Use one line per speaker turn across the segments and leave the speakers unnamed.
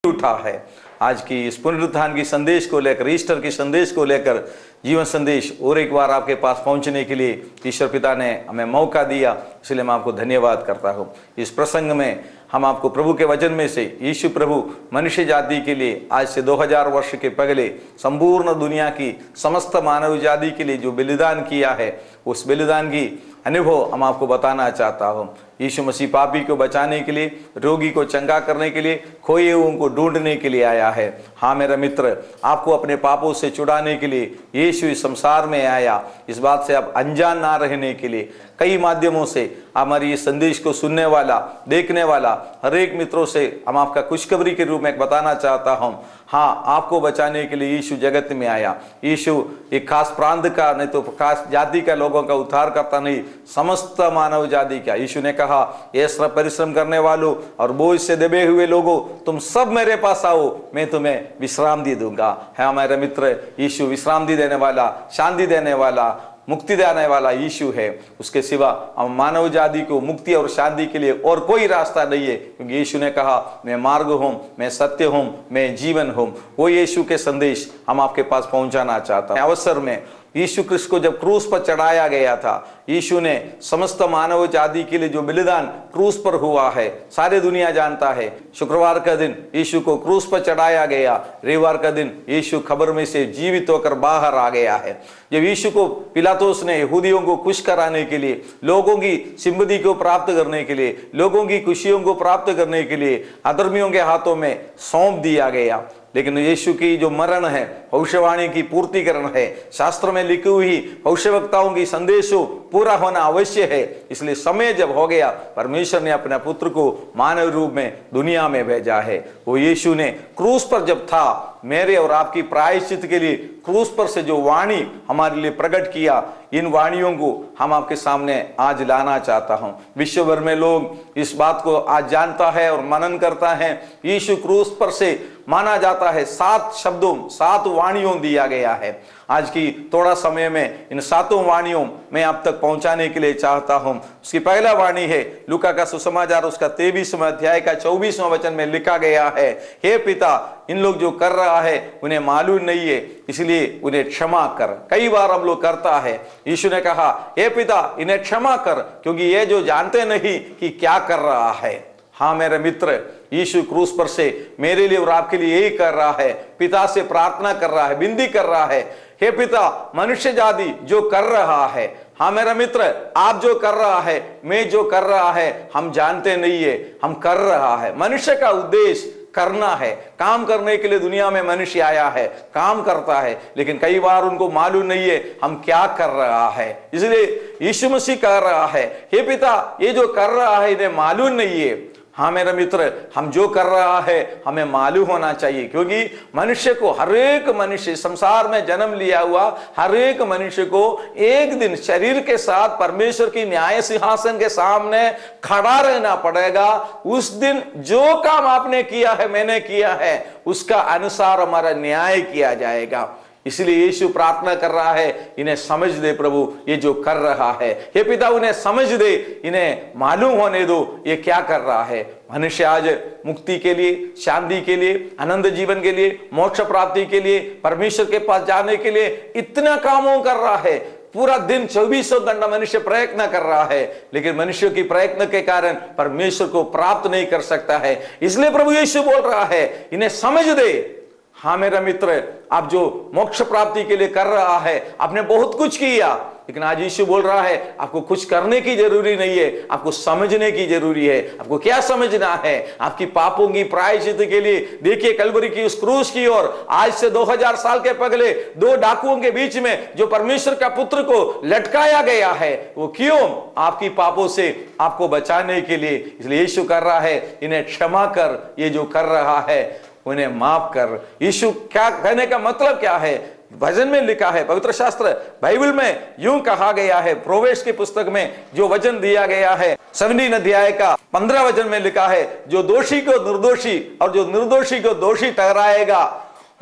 उठा है। आज की इस पुनरुत्थान की संदेश को लेकर, ईस्टर की संदेश को लेकर, जीवन संदेश और एक बार आपके पास पहुंचने के लिए ईश्वर पिता ने हमें मौका दिया, इसलिए मैं आपको धन्यवाद करता हूं। इस प्रसंग में हम आपको प्रभु के वचन में से यीशु प्रभु मनुष्य जाति के लिए आज से 2000 वर्ष के पहले संपूर्ण दुनिया की समस्त मानव जाति के लिए जो बलिदान किया है, उस बलिदान की अनुभव हम आपको बताना चाहता हूँ। यीशु मसीह पापी को बचाने के लिए, रोगी को चंगा करने के लिए, खोए हुओं को ढूंढने के लिए आया है। हाँ मेरा मित्र, आपको अपने पापों से छुड़ाने के लिए यीशु इस संसार में आया। इस बात से आप अनजान ना रहने के लिए कई माध्यमों से हमारी इस संदेश को सुनने वाला, देखने वाला हर एक मित्रों से हम आपका खुशखबरी के रूप में बताना चाहता हूँ। हाँ, आपको बचाने के लिए यीशु जगत में आया। यीशु एक खास प्रांत का नहीं तो खास जाति का लोगों का उद्धार करता नहीं, समस्त मानव जाति का। यीशु ने कहा, ये सब परिश्रम करने वालों और बोझ से दबे हुए लोगों, तुम सब मेरे पास आओ, मैं तुम्हें विश्राम दे दूंगा। है हमारे मित्र, यीशु विश्राम देने वाला, शांति देने वाला, मुक्ति देने वाला यीशु है। उसके सिवा हम मानव जाति को मुक्ति और शांति के लिए और कोई रास्ता नहीं है, क्योंकि यीशु ने कहा, मैं मार्ग हूं, मैं सत्य हूं, मैं जीवन हूं। वो यीशु के संदेश हम आपके पास पहुंचाना चाहता हूं। अवसर में यीशु क्रिस्त को जब क्रूस पर चढ़ाया गया था, यीशु ने समस्त मानव जाति के लिए जो बलिदान क्रूस पर हुआ है, सारी दुनिया जानता है। शुक्रवार का दिन यीशु को क्रूस पर चढ़ाया गया, रविवार का दिन यीशु खबर में से जीवित होकर बाहर आ गया है। जब यीशु को पिलातुस ने यहूदियों को खुश कराने के लिए, लोगों की सिंपैथी को प्राप्त करने के लिए, लोगों की खुशियों को प्राप्त करने के लिए अधर्मियों के हाथों में सौंप दिया गया, लेकिन यीशु की जो मरण है भविष्यवाणी की पूर्तिकरण है। शास्त्र में लिखी हुई भविष्यवक्ताओं की संदेशों पूरा होना अवश्य है। इसलिए समय जब हो गया, परमेश्वर ने अपने पुत्र को मानव रूप में दुनिया में भेजा है। वो यीशु ने क्रूस पर जब था, मेरे और आपकी प्रायश्चित के लिए क्रूस पर से जो वाणी हमारे लिए प्रकट किया, इन वाणियों को हम आपके सामने आज लाना चाहता हूं। विश्व भर में लोग इस बात को आज जानता है और मनन करता है। यीशु क्रूस पर से माना जाता है 7 शब्दों, 7 वाणियों दिया गया है। आज की थोड़ा समय में इन 7 वाणियों में आप तक पहुंचाने के लिए चाहता हूं। उसकी पहला वाणी है लूका का सुसमाचार, उसका 23वां अध्याय का 24वां वचन में लिखा गया है, हे पिता, इन लोग जो कर रहा है उन्हें मालूम नहीं है, इसलिए उन्हें क्षमा कर। कई बार हम लोग करता है। यीशु ने कहा, हे पिता, इन्हें क्षमा कर, क्योंकि ये जो जानते नहीं कि क्या कर रहा है। हाँ मेरे मित्र, यीशु क्रूस पर से मेरे लिए और आपके लिए यही कर रहा है। पिता से प्रार्थना कर रहा है, विनती कर रहा है, हे पिता, मनुष्य जाति जो कर रहा है, हाँ मेरा मित्र, आप जो कर रहा है, मैं जो कर रहा है, हम जानते नहीं है, हम कर रहा है। मनुष्य का उद्देश्य करना है, काम करने के लिए दुनिया में मनुष्य आया है, काम करता है, लेकिन कई बार उनको मालूम नहीं है हम क्या कर रहा है। इसलिए यीशु मसीह कह रहा है, हे पिता, ये जो कर रहा है इन्हें मालूम नहीं है। हाँ मेरा मित्र, हम जो कर रहा है हमें मालूम होना चाहिए, क्योंकि मनुष्य को, हर एक मनुष्य, संसार में जन्म लिया हुआ हर एक मनुष्य को एक दिन शरीर के साथ परमेश्वर की न्याय सिंहासन के सामने खड़ा रहना पड़ेगा। उस दिन जो काम आपने किया है, मैंने किया है, उसका अनुसार हमारा न्याय किया जाएगा। इसलिए यीशु प्रार्थना कर रहा है, इन्हें समझ दे प्रभु, ये जो कर रहा है। हे पिता, उन्हें समझ दे, इन्हें मालूम होने दो ये क्या कर रहा है। मनुष्य आज मुक्ति के लिए, शांति के लिए, आनंद जीवन के लिए, मोक्ष प्राप्ति के लिए, परमेश्वर के पास जाने के लिए इतना कामों कर रहा है। पूरा दिन 24 घंटा मनुष्य प्रयत्न कर रहा है, लेकिन मनुष्य की प्रयत्न के कारण परमेश्वर को प्राप्त नहीं कर सकता है। इसलिए प्रभु यीशु बोल रहा है, इन्हें समझ दे। हाँ मेरा मित्र, आप जो मोक्ष प्राप्ति के लिए कर रहा है, आपने बहुत कुछ किया, लेकिन आज यीशु बोल रहा है, आपको कुछ करने की जरूरी नहीं है, आपको समझने की जरूरी है। आपको क्या समझना है? आपकी पापों की प्रायश्चित के लिए देखिए कलवरी की उस क्रूस की ओर। आज से 2000 साल के पहले 2 डाकुओं के बीच में जो परमेश्वर का पुत्र को लटकाया गया है, वो क्यों? आपकी पापों से आपको बचाने के लिए। इसलिए यीशु कर रहा है, इन्हें क्षमा कर, ये जो कर रहा है उन्हें माफ कर। यीशु क्या कहने का मतलब क्या है? भजन में लिखा है, पवित्र शास्त्र बाइबल में यूं कहा गया है, प्रोवेश की पुस्तक में जो वचन दिया गया है 17 अध्याय का 15 वचन में लिखा है, जो दोषी को निर्दोषी और जो निर्दोषी को दोषी ठहराएगा,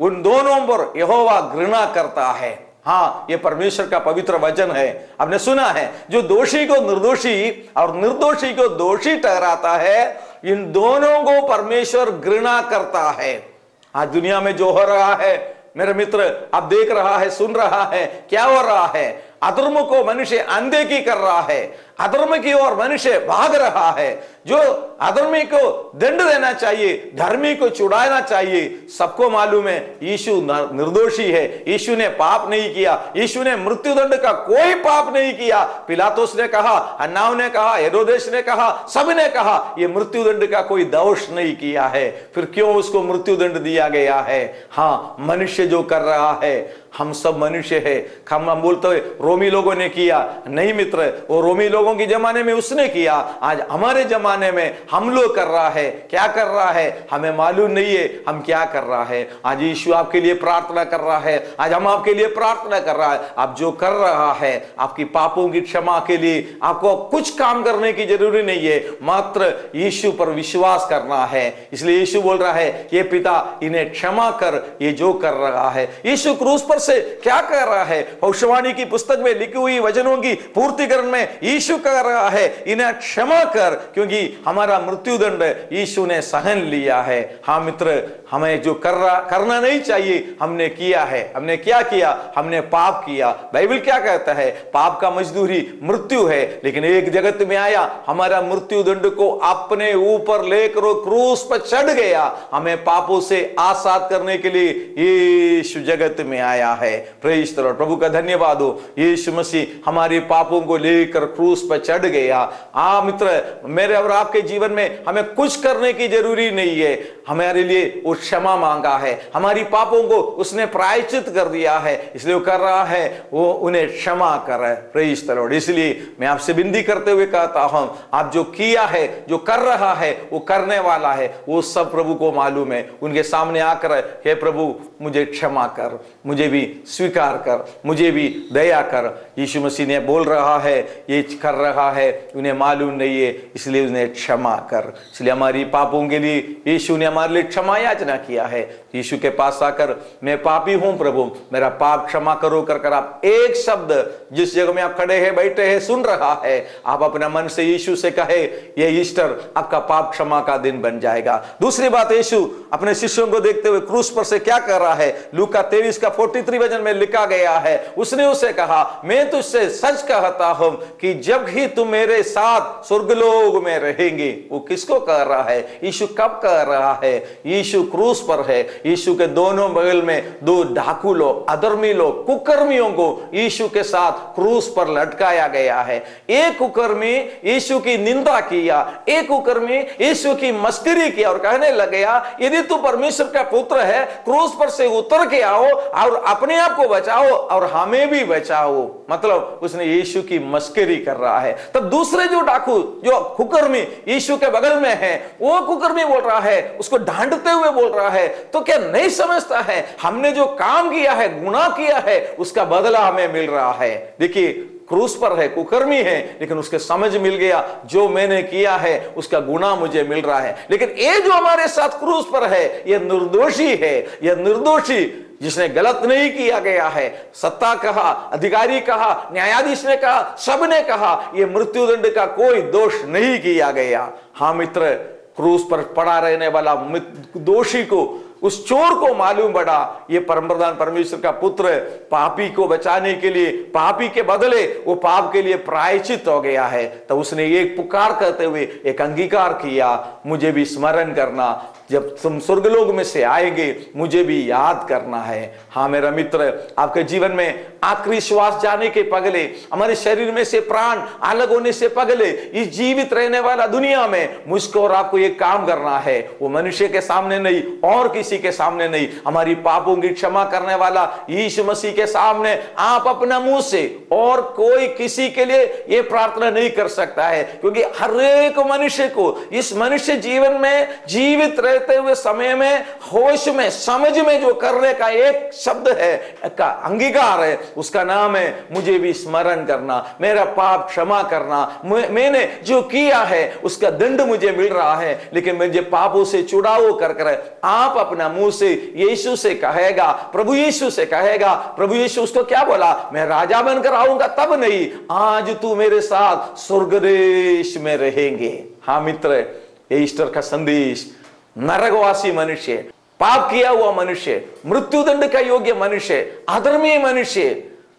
उन दोनों पर यहोवा घृणा करता है। हाँ, ये परमेश्वर का पवित्र वचन है। आपने सुना है, जो दोषी को निर्दोषी और निर्दोषी को दोषी ठहराता है, इन दोनों को परमेश्वर घृणा करता है। आज दुनिया में जो हो रहा है मेरे मित्र, आप देख रहा है, सुन रहा है, क्या हो रहा है? अधर्म को मनुष्य अनदेखी कर रहा है, अधर्म की ओर मनुष्य भाग रहा है। जो अधर्मी को दंड देना चाहिए, धर्मी को छुड़ाना चाहिए। सबको मालूम है यीशु निर्दोषी है, यीशु ने पाप नहीं किया, यीशु ने मृत्युदंड का कोई पाप नहीं किया। पिलातुस ने कहा, अन्नाव ने कहा, हेरोदेस ने कहा, सबने कहा ये मृत्युदंड का कोई दोष नहीं किया है, फिर क्यों उसको मृत्युदंड दिया गया है? हाँ, मनुष्य जो कर रहा है, हम सब मनुष्य है। हम बोलते हुए रोमी लोगों ने किया, नहीं मित्र, वो रोमी लोगों के जमाने में उसने किया, आज हमारे जमाने में हम लोग कर रहा है। क्या कर रहा है हमें मालूम नहीं है, हम क्या कर रहा है। आज यीशु आपके लिए प्रार्थना कर रहा है, आज हम आपके लिए प्रार्थना कर रहा है। आप जो कर रहा है, आपकी पापों की क्षमा के लिए आपको कुछ काम करने की जरूरी नहीं है, मात्र यीशु पर विश्वास करना है। इसलिए यीशु बोल रहा है, ये पिता इन्हें क्षमा कर, ये जो कर रहा है। यीशु क्रूस पर से क्या कर रहा है? भविष्यवाणी की पुस्तक में लिखी हुई वचनों की पूर्तिकरण में यीशु कह रहा है, इन्हें क्षमा कर, क्योंकि हमारा मृत्युदंड यीशु ने सहन लिया है। हाँ मित्र, हमें जो करना नहीं चाहिए हमने किया है। हमने क्या किया? हमने पाप किया। बाइबल क्या कहता है? पाप का मजदूरी मृत्यु है, लेकिन एक जगत में आया, हमारा मृत्युदंड को अपने ऊपर लेकर क्रूस पर चढ़ गया, हमें पापों से आजाद करने के लिए यीशु जगत में आया है। Praise the Lord. प्रभु का धन्यवाद हो, यीशु मसीह हमारे पापों को लेकर क्रूस पर चढ़ गया। हाँ मित्र, मेरे और आपके जीवन में हमें कुछ करने की जरूरी नहीं है, हमारे लिए वो क्षमा मांगा है, हमारी पापों को उसने प्रायश्चित कर दिया है, इसलिए वो कर रहा है, वो उन्हें क्षमा कर रहा है। Praise the Lord. इसलिए मैं आपसे विनती करते हुए कहता हूं, आप जो किया है, जो कर रहा है, वो करने वाला है, वो सब प्रभु को मालूम है। उनके सामने आकर, हे प्रभु मुझे क्षमा कर, मुझे भी स्वीकार कर, मुझे भी दया कर। यीशु मसीह ने बोल रहा है, ये कर रहा है, उन्हें मालूम नहीं है, इसलिए उन्हें क्षमा कर। इसलिए हमारी पापों के लिए यीशु ने हमारे लिए क्षमा याचना किया है। यीशु के पास आकर, मैं पापी हूं प्रभु, मेरा पाप क्षमा करो कर आप एक शब्द, जिस जगह में आप खड़े हैं, बैठे हैं, सुन रहा है, आप अपना मन से यीशु से कहे, ये ईस्टर आपका पाप क्षमा का दिन बन जाएगा। दूसरी बात, यीशु अपने शिष्यों को देखते हुए क्रूस पर से क्या कर रहा है? लूका 23 का 43 वचन में लिखा गया है, उसने उसे कहा, मैं तुझसे सच कहता हूं कि जब ही तुम मेरे साथ स्वर्गलोक में रहेंगे। वो किसको कह रहा है? यीशु कब कह रहा है? यीशु क्रूस पर है। यीशु के दोनों बगल में दो डाकू लोग, अधर्मी लोग, कुकर्मियों को यीशु के साथ क्रूस पर लटकाया गया है। एक कुकर्मी यीशु की निंदा किया, एक कुकर्मी यीशु की मस्करी किया और कहने लगा, यदि तू परमेश्वर का पुत्र है, क्रूस पर से उतर के आओ और अपने आप को बचाओ और हमें भी बचाओ। मतलब उसने यीशु की मस्करी कर रहा है। तब दूसरे जो डाकू, जो कुकर्मी यीशु के बगल में है, वो कुकर्मी बोल रहा है, उसको डांटते हुए बोल रहा है, तो क्या नहीं समझता है हमने जो काम किया है, गुनाह किया है, उसका बदला हमें मिल रहा है। देखिए, क्रूस पर है, कुकर्मी है, लेकिन उसके समझ मिल गया, जो मैंने किया है उसका गुनाह मुझे मिल रहा है। लेकिन ये जो हमारे साथ क्रूस पर है, यह निर्दोषी है, यह निर्दोषी जिसने गलत नहीं किया गया है। सत्ता कहा, अधिकारी कहा, न्यायाधीश ने कहा, सबने कहा, यह मृत्युदंड का कोई दोष नहीं किया गया। हाँ मित्र, क्रूस पर पड़ा रहने वाला दोषी को, उस चोर को मालूम पड़ा, ये परमप्रधान परमेश्वर का पुत्र पापी को बचाने के लिए, पापी के बदले वो पाप के लिए प्रायश्चित हो गया है। तो उसने एक पुकार करते हुए एक अंगीकार किया, मुझे भी स्मरण करना, जब तुम स्वर्गलोक में से आएंगे मुझे भी याद करना है। हाँ मेरा मित्र, आपके जीवन में आखिरी श्वास जाने के पगले, हमारे शरीर में से प्राण अलग होने से पगले, इस जीवित रहने वाला दुनिया में मुझको और आपको एक काम करना है। वो मनुष्य के सामने नहीं और किसी के सामने नहीं, हमारी पापों की क्षमा करने वाला यीशु मसीह के सामने आप अपना मुंह से, और कोई किसी के लिए ये प्रार्थना नहीं कर सकता है, क्योंकि हर एक मनुष्य को इस मनुष्य जीवन में जीवित रहते हुए समय में, होश में, समझ में जो करने का एक शब्द है, का अंगीकार है, उसका नाम है मुझे भी स्मरण करना, मेरा पाप क्षमा करना। मैंने जो किया है उसका दंड मुझे मिल रहा है, लेकिन मुझे पापों से छुड़ाओ कर आप अपना मुंह से यीशु से कहेगा, प्रभु यीशु से कहेगा। प्रभु यीशु उसको क्या बोला? मैं राजा बनकर आऊंगा तब नहीं, आज तू मेरे साथ स्वर्ग देश में रहेंगे। हाँ मित्र, ये ईस्टर का संदेश नरकवासी मनुष्य, पाप किया हुआ मनुष्य, मृत्युदंड का योग्य मनुष्य, अधर्मीय मनुष्य,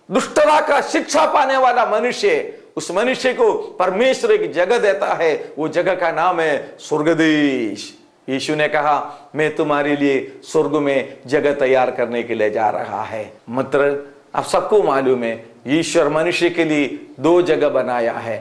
दुष्टता का शिक्षा पाने वाला मनुष्य, उस मनुष्य को परमेश्वर एक जगह देता है। वो जगह का नाम है स्वर्गदेश। यीशु ने कहा, मैं तुम्हारे लिए स्वर्ग में जगह तैयार करने के लिए जा रहा है। मतलब आप सबको मालूम है, ईश्वर मनुष्य के लिए दो जगह बनाया है,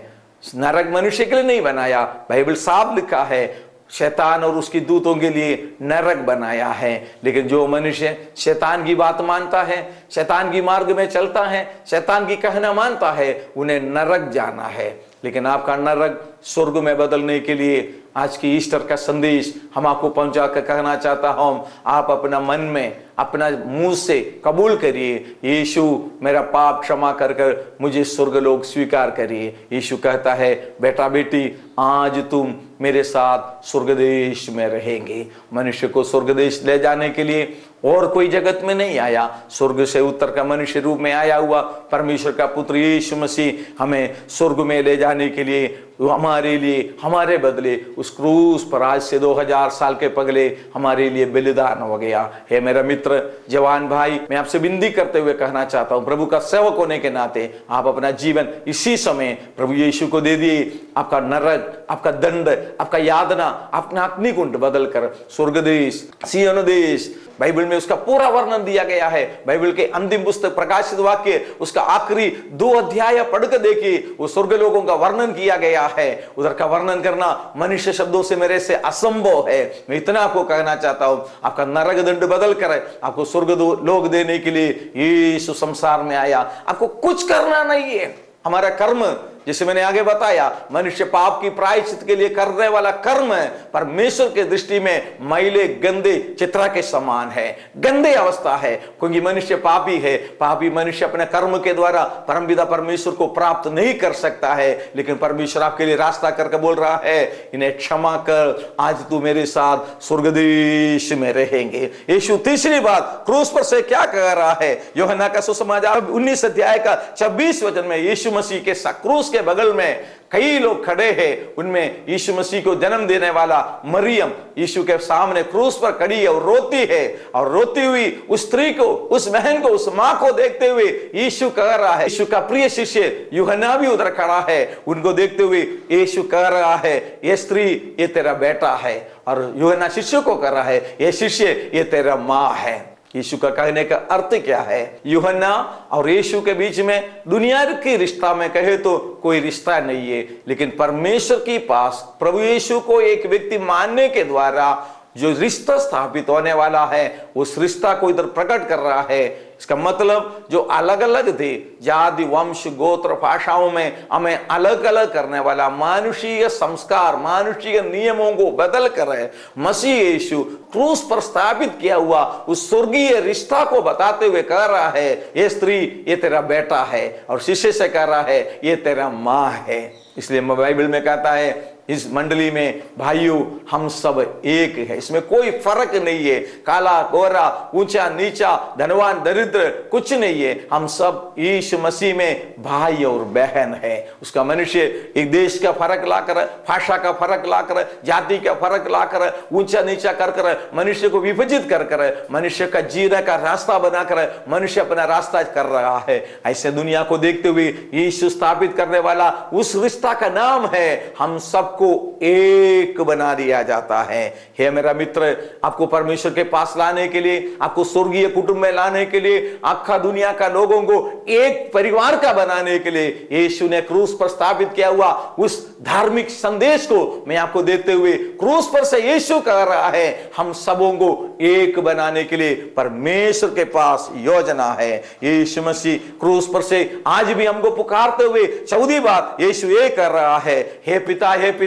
नरक मनुष्य के लिए नहीं बनाया। बाइबल साफ लिखा है, शैतान और उसकी दूतों के लिए नरक बनाया है। लेकिन जो मनुष्य शैतान की बात मानता है, शैतान की मार्ग में चलता है, शैतान की कहना मानता है, उन्हें नरक जाना है। लेकिन आपका नरक स्वर्ग में बदलने के लिए आज की ईस्टर का संदेश हम आपको पहुंचा कर कहना चाहता हूं, आप अपना मन में, अपना मुंह से कबूल करिए, यीशु मेरा पाप क्षमा कर कर मुझे स्वर्गलोक स्वीकार करिए। यीशु कहता है, बेटा बेटी आज तुम मेरे साथ स्वर्गदेश में रहेंगे। मनुष्य को स्वर्गदेश ले जाने के लिए और कोई जगत में नहीं आया, स्वर्ग से उतर कर मनुष्य रूप में आया हुआ परमेश्वर का पुत्र यीशु मसीह हमें स्वर्ग में ले जाने के लिए, हमारे लिए, हमारे बदले उस क्रूस पर आज से 2000 साल के पगले हमारे लिए बलिदान हो गया। हे मेरा मित्र, जवान भाई, मैं आपसे विनती करते हुए कहना चाहता हूं, प्रभु का सेवक होने के नाते आप अपना जीवन इसी समय प्रभु यीशु को दे दिए। आपका नरक, आपका दंड, आपका यातना, अपना अग्निकुंड बदल कर स्वर्गदेश, सिय्योन देश, बाइबल में उसका पूरा वर्णन दिया गया है। बाइबल के अंतिम पुस्तक प्रकाशित वाक्य, उसका आखिरी 2 अध्याय पढ़कर देखिए, वो स्वर्ग लोगों का वर्णन किया गया है। उधर का वर्णन करना मनुष्य शब्दों से मेरे से असंभव है। मैं इतना आपको कहना चाहता हूं, आपका नरक दंड बदल कर आपको स्वर्ग लोग देने के लिए यीशु संसार में आया। आपको कुछ करना नहीं है। हमारा कर्म, जिसे मैंने आगे बताया, मनुष्य पाप की प्रायश्चित के लिए करने वाला कर्म परमेश्वर के दृष्टि में मैले गंदे चित्रा के समान है, गंदे अवस्था है, क्योंकि मनुष्य पापी है। पापी मनुष्य अपने कर्म के द्वारा परमपिता परमेश्वर को प्राप्त नहीं कर सकता है। लेकिन परमेश्वर आपके लिए रास्ता करके बोल रहा है, इन्हें क्षमा कर, आज तू मेरे साथ स्वर्गदेश में रहेंगे। यीशु तीसरी बात क्रूस पर से क्या कह रहा है? यूहन्ना का सुसमाचार 19 अध्याय का 26 वचन में यीशु मसीह के क्रूस के बगल में कई लोग खड़े हैं। उनमें यीशु मसीह को जन्म देने वाला मरियम यीशु के सामने क्रूस पर खड़ी है और रोती है। और रोती हुई उस स्त्री को, उस बहन को, उस मां को देखते हुए यीशु कह रहा है, यीशु का प्रिय शिष्य यूहन्ना भी उधर खड़ा है, उनको देखते हुए यीशु कह रहा है, ये स्त्री ये तेरा बेटा है। और यूहन्ना शिष्य को कह रहा है, ये शिष्य ये तेरा मां है। यीशु का कहने का अर्थ क्या है? यूहन्ना और यीशु के बीच में दुनिया की रिश्ता में कहे तो कोई रिश्ता नहीं है, लेकिन परमेश्वर के पास प्रभु यीशु को एक व्यक्ति मानने के द्वारा जो रिश्ता स्थापित होने वाला है, उस रिश्ता को इधर प्रकट कर रहा है। इसका मतलब जो अलग अलग थे, जाति, वंश, गोत्र, भाषाओं में हमें अलग अलग करने वाला मानुषीय संस्कार, मानुषीय नियमों को बदल कर मसीह यीशु क्रूस पर स्थापित किया हुआ उस स्वर्गीय रिश्ता को बताते हुए कह रहा है, ये स्त्री ये तेरा बेटा है, और शिष्य से कह रहा है ये तेरा माँ है। इसलिए बाइबल में कहता है, इस मंडली में भाइयों हम सब एक है, इसमें कोई फर्क नहीं है, काला गोरा, ऊंचा नीचा, धनवान दरिद्र, कुछ नहीं है। हम सब यीशु मसीह में भाई और बहन है। उसका मनुष्य एक देश का फर्क लाकर, भाषा का फर्क लाकर, जाति का फर्क लाकर, ऊंचा नीचा कर मनुष्य को विभाजित कर मनुष्य का जीने का रास्ता बनाकर मनुष्य अपना रास्ता कर रहा है। ऐसे दुनिया को देखते हुए यीशु स्थापित करने वाला उस रिश्ता का नाम है, हम सब को एक बना दिया जाता है। हे मेरा मित्र, आपको परमेश्वर के पास लाने के लिए, आपको स्वर्गीय कुटुंब में लाने के लिए, आखा दुनिया का लोगों को एक परिवार का बनाने के लिए यीशु ने क्रूस पर स्थापित किया हुआ उस धार्मिक संदेश को मैं आपको देते हुए, क्रूस पर से यीशु कह रहा है, हम सबों को एक बनाने के लिए परमेश्वर के पास योजना है। यीशु मसीह क्रूस पर से आज भी हमको पुकारते हुए 14वीं बार यीशु ये कर रहा है, हे पिता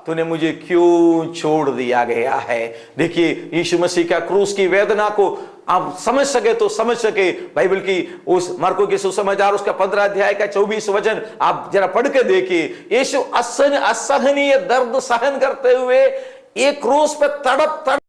तूने मुझे क्यों छोड़ दिया गया है। देखिए, यीशु मसीह का क्रूस की वेदना को आप समझ सके तो समझ सके। बाइबल की उस मार्को के सुसमाचार उसका 15 अध्याय का 24 वचन आप जरा पढ़ के देखिए। यीशु असहनीय दर्द सहन करते हुए एक क्रूस पे तड़प